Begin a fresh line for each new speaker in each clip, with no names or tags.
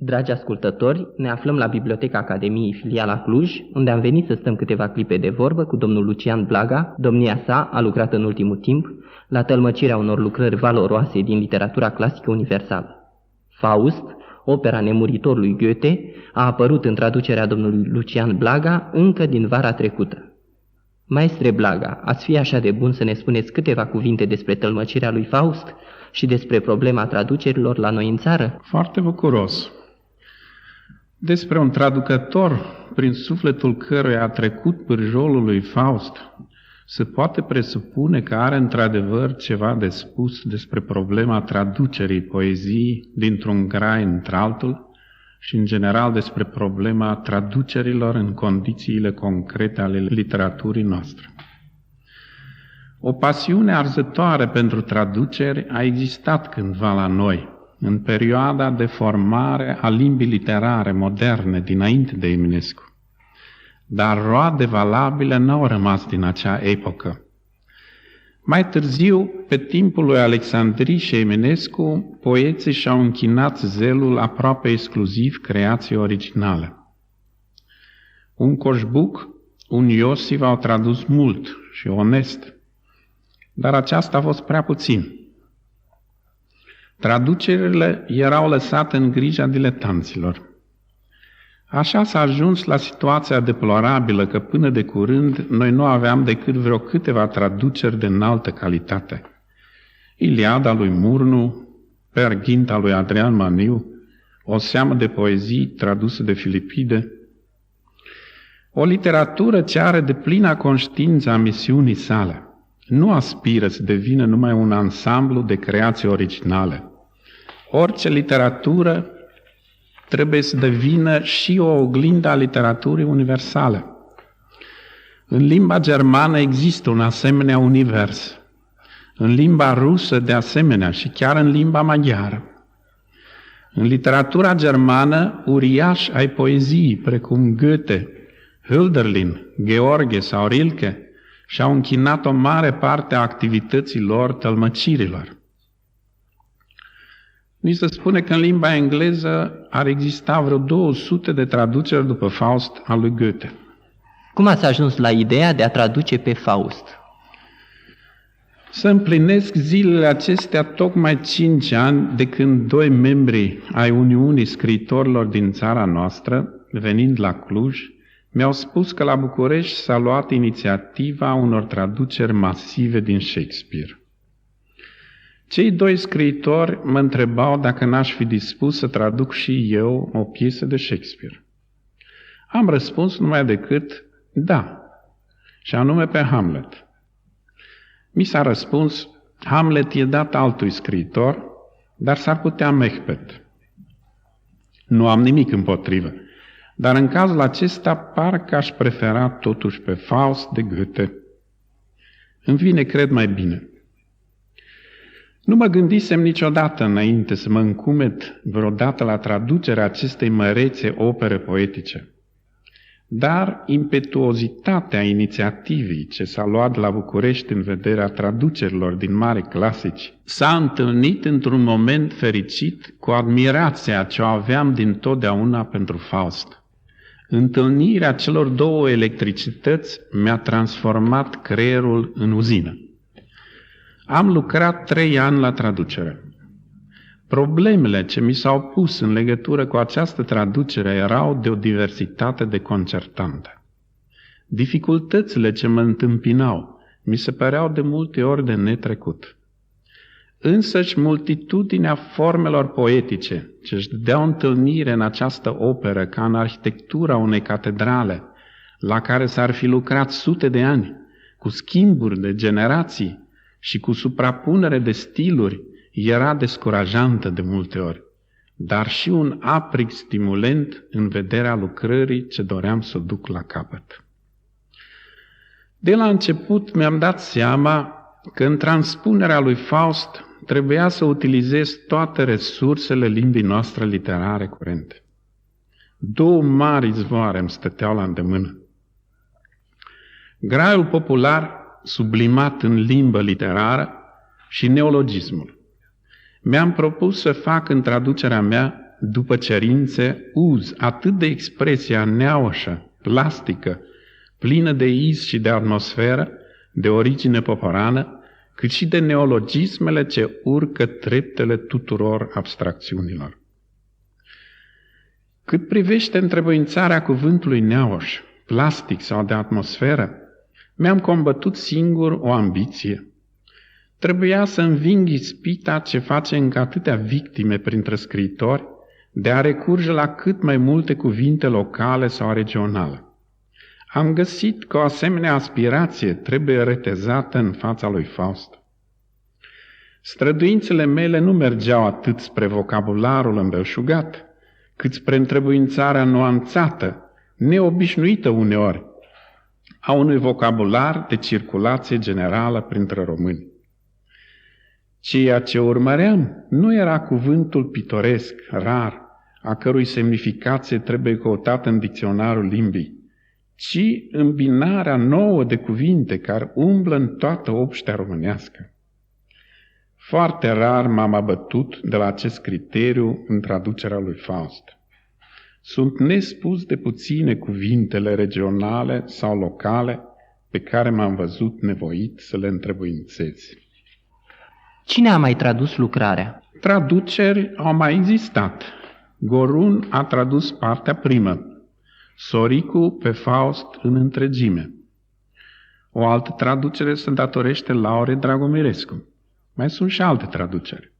Dragi ascultători, ne aflăm la Biblioteca Academiei Filiala Cluj, unde am venit să stăm câteva clipe de vorbă cu domnul Lucian Blaga. Domnia sa a lucrat în ultimul timp la tălmăcirea unor lucrări valoroase din literatura clasică universală. Faust, opera nemuritorului Goethe, a apărut în traducerea domnului Lucian Blaga încă din vara trecută. Maestre Blaga, ați fi așa de bun să ne spuneți câteva cuvinte despre tălmăcirea lui Faust și despre problema traducerilor la noi în țară?
Foarte bucuros. Despre un traducător prin sufletul căruia a trecut pârjolul lui Faust, se poate presupune că are într-adevăr ceva de spus despre problema traducerii poeziei dintr-un grai într-altul și în general despre problema traducerilor în condițiile concrete ale literaturii noastre. O pasiune arzătoare pentru traduceri a existat cândva la noi, în perioada de formare a limbii literare moderne dinainte de Eminescu. Dar roade valabile n-au rămas din acea epocă. Mai târziu, pe timpul lui Alexandrii și Eminescu, poeții și-au închinat zelul aproape exclusiv creației originale. Un Coșbuc, un Iosif au tradus mult și onest, dar aceasta a fost prea puțin. Traducerile erau lăsate în grija diletanților. Așa s-a ajuns la situația deplorabilă că până de curând noi nu aveam decât vreo câteva traduceri de înaltă calitate. Iliada lui Murnu, Perghinta lui Adrian Maniu, o seamă de poezii traduse de Filipide. O literatură ce are deplină conștiință a misiunii sale. Nu aspiră să devină numai un ansamblu de creații originale. Orice literatură trebuie să devină și o oglindă a literaturii universale. În limba germană există un asemenea univers. În limba rusă de asemenea și chiar în limba maghiară. În literatura germană, uriași ai poeziei, precum Goethe, Hölderlin, George sau Rilke, și-au închinat o mare parte a activității lor tălmăcirilor. Ni se spune că în limba engleză ar exista vreo 200 de traduceri după Faust al lui Goethe.
Cum ați ajuns la ideea de a traduce pe Faust?
Să împlinesc zilele acestea tocmai 5 ani de când 2 membri ai Uniunii Scriitorilor din țara noastră, venind la Cluj, mi-au spus că la București s-a luat inițiativa unor traduceri masive din Shakespeare. Cei 2 scriitori mă întrebau dacă n-aș fi dispus să traduc și eu o piesă de Shakespeare. Am răspuns numai decât da, și anume pe Hamlet. Mi s-a răspuns, Hamlet e dat altui scriitor, dar s-ar putea Macbeth. Nu am nimic împotrivă, dar în cazul acesta parcă aș prefera totuși pe Faust de Goethe. Îmi vine, cred, mai bine. Nu mă gândisem niciodată înainte să mă încumet vreodată la traducerea acestei mărețe opere poetice. Dar impetuozitatea inițiativei ce s-a luat la București în vederea traducerilor din mari clasici s-a întâlnit într-un moment fericit cu admirația ce o aveam dintotdeauna pentru Faust. Întâlnirea celor 2 electricități mi-a transformat creierul în uzină. Am lucrat 3 ani la traducere. Problemele ce mi s-au pus în legătură cu această traducere erau de o diversitate deconcertantă. Dificultățile ce mă întâmpinau mi se păreau de multe ori de netrecut. Însăși multitudinea formelor poetice ce își dădeau întâlnire în această operă ca în arhitectura unei catedrale, la care s-ar fi lucrat sute de ani, cu schimburi de generații și cu suprapunere de stiluri, era descurajantă de multe ori, dar și un aprig stimulent în vederea lucrării ce doream să o duc la capăt. De la început mi-am dat seama că în transpunerea lui Faust trebuia să utilizez toate resursele limbii noastre literare curente. 2 mari izvoare îmi stăteau la îndemână. Graiul popular sublimat în limbă literară și neologismul. Mi-am propus să fac în traducerea mea după cerințe, uz atât de expresia neaușă, plastică, plină de iz și de atmosferă, de origine poporană, cât și de neologismele ce urcă treptele tuturor abstracțiunilor. Cât privește întrebuințarea cuvântului neauș, plastic sau de atmosferă, mi-am combătut singur o ambiție. Trebuia să înving ispita ce face încă atâtea victime printre scriitori de a recurge la cât mai multe cuvinte locale sau regionale. Am găsit că o asemenea aspirație trebuie retezată în fața lui Faust. Străduințele mele nu mergeau atât spre vocabularul îmbelșugat, cât spre întrebuințarea nuanțată, neobișnuită uneori, a unui vocabular de circulație generală printre români. Ceea ce urmăream nu era cuvântul pitoresc, rar, a cărui semnificație trebuie căutată în dicționarul limbii, ci îmbinarea nouă de cuvinte care umblă în toată obștea românească. Foarte rar m-am abătut de la acest criteriu în traducerea lui Faust. Sunt nespus de puține cuvintele regionale sau locale pe care m-am văzut nevoit să le întrebuințez.
Cine a mai tradus lucrarea?
Traduceri au mai existat. Gorun a tradus partea primă, Soricu pe Faust în întregime. O altă traducere se datorește Laurei Dragomirescu. Mai sunt și alte traduceri.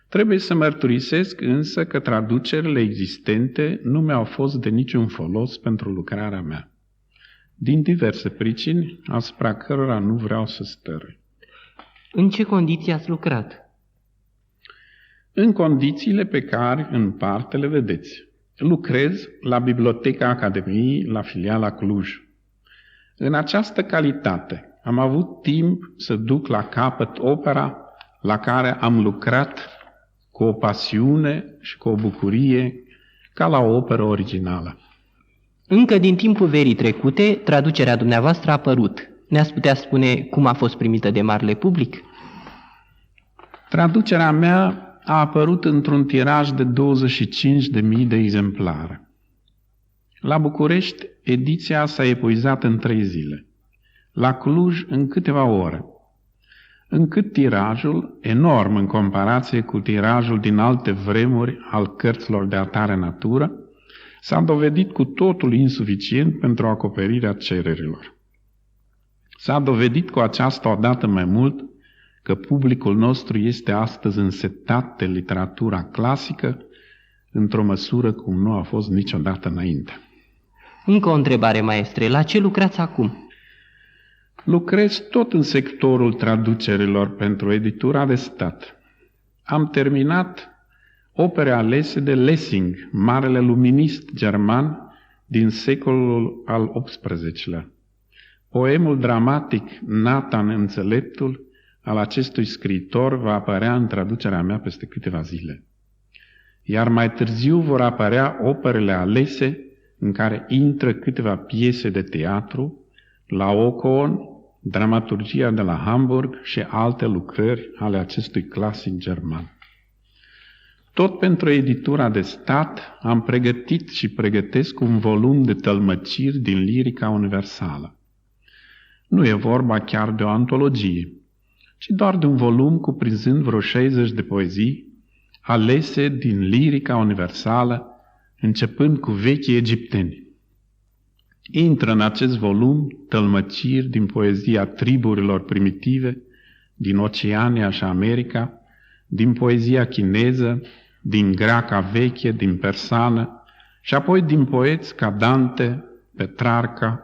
Trebuie să mărturisesc însă că traducerile existente nu mi-au fost de niciun folos pentru lucrarea mea, din diverse pricini asupra cărora nu vreau să stărui.
În ce condiții ați lucrat?
În condițiile pe care în parte le vedeți. Lucrez la Biblioteca Academiei, la filiala Cluj. În această calitate am avut timp să duc la capăt opera la care am lucrat cu o pasiune și cu o bucurie ca la o operă originală.
Încă din timpul verii trecute, traducerea dumneavoastră a apărut. Ne-ați putea spune cum a fost primită de marele public?
Traducerea mea a apărut într-un tiraj de 25.000 de exemplare. La București, ediția s-a epuizat în 3 zile. La Cluj, în câteva ore. Încât tirajul, enorm în comparație cu tirajul din alte vremuri al cărților de atare natură, s-a dovedit cu totul insuficient pentru acoperirea cererilor. S-a dovedit cu aceasta odată mai mult că publicul nostru este astăzi însetat de literatura clasică într-o măsură cum nu a fost niciodată înainte.
Încă o întrebare, maestre. La ce lucrați acum?
Lucrez tot în sectorul traducerilor pentru editura de stat. Am terminat opere alese de Lessing, marele luminist german din secolul al XVIII-lea. Poemul dramatic Nathan Înțeleptul al acestui scriitor va apărea în traducerea mea peste câteva zile. Iar mai târziu vor apărea operele alese în care intră câteva piese de teatru, Laocoon, dramaturgia de la Hamburg și alte lucrări ale acestui clasic german. Tot pentru editura de stat am pregătit și pregătesc un volum de tălmăciri din lirica universală. Nu e vorba chiar de o antologie, ci doar de un volum cuprinzând vreo 60 de poezii alese din lirica universală, începând cu vechii egipteni. Intră în acest volum tălmăciri din poezia triburilor primitive, din Oceania și America, din poezia chineză, din greaca veche, din persană și apoi din poeți ca Dante, Petrarca,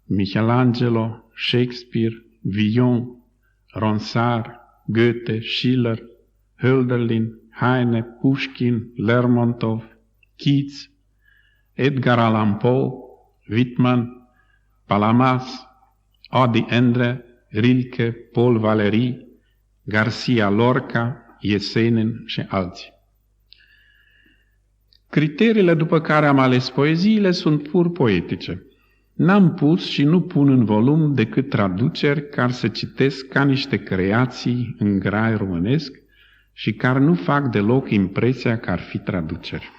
Michelangelo, Shakespeare, Villon, Ronsard, Goethe, Schiller, Hölderlin, Heine, Pushkin, Lermontov, Keats, Edgar Allan Poe, Whitman, Palamas, Odi Endre, Rilke, Paul Valéry, Garcia Lorca, Yesenin și alții. Criteriile după care am ales poeziile sunt pur poetice. N-am pus și nu pun în volum decât traduceri care se citesc ca niște creații în grai românesc și care nu fac deloc impresia că ar fi traduceri.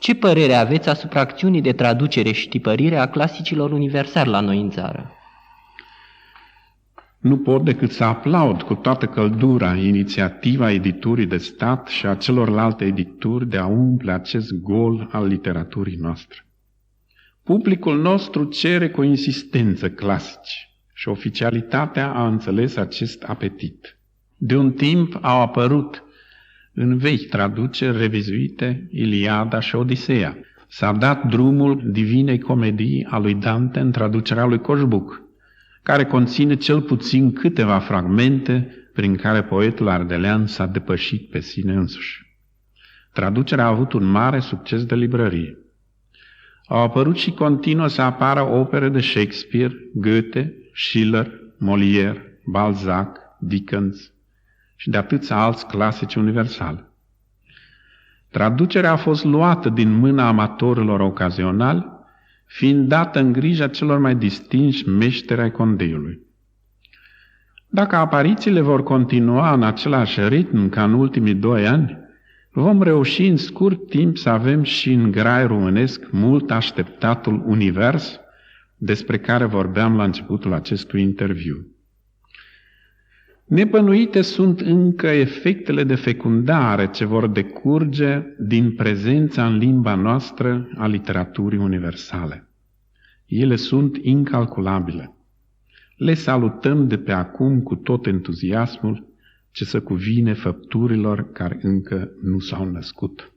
Ce părere aveți asupra acțiunii de traducere și tipărire a clasicilor universali la noi în țară?
Nu pot decât să aplaud cu toată căldura inițiativa editurii de stat și a celorlalte edituri de a umple acest gol al literaturii noastre. Publicul nostru cere cu insistență clasici și oficialitatea a înțeles acest apetit. De un timp au apărut în vechi traduceri revizuite Iliada și Odiseea. S-a dat drumul Divinei Comedii a lui Dante în traducerea lui Coșbuc, care conține cel puțin câteva fragmente prin care poetul ardelean s-a depășit pe sine însuși. Traducerea a avut un mare succes de librărie. Au apărut și continuă să apară opere de Shakespeare, Goethe, Schiller, Molière, Balzac, Dickens și de atâția alți clasici universali. Traducerea a fost luată din mâna amatorilor ocazionali, fiind dată în grija celor mai distinși meșteri ai condeiului. Dacă aparițiile vor continua în același ritm ca în ultimii 2 ani, vom reuși în scurt timp să avem și în grai românesc mult așteptatul univers despre care vorbeam la începutul acestui interviu. Nebănuite sunt încă efectele de fecundare ce vor decurge din prezența în limba noastră a literaturii universale. Ele sunt incalculabile. Le salutăm de pe acum cu tot entuziasmul ce se cuvine făpturilor care încă nu s-au născut.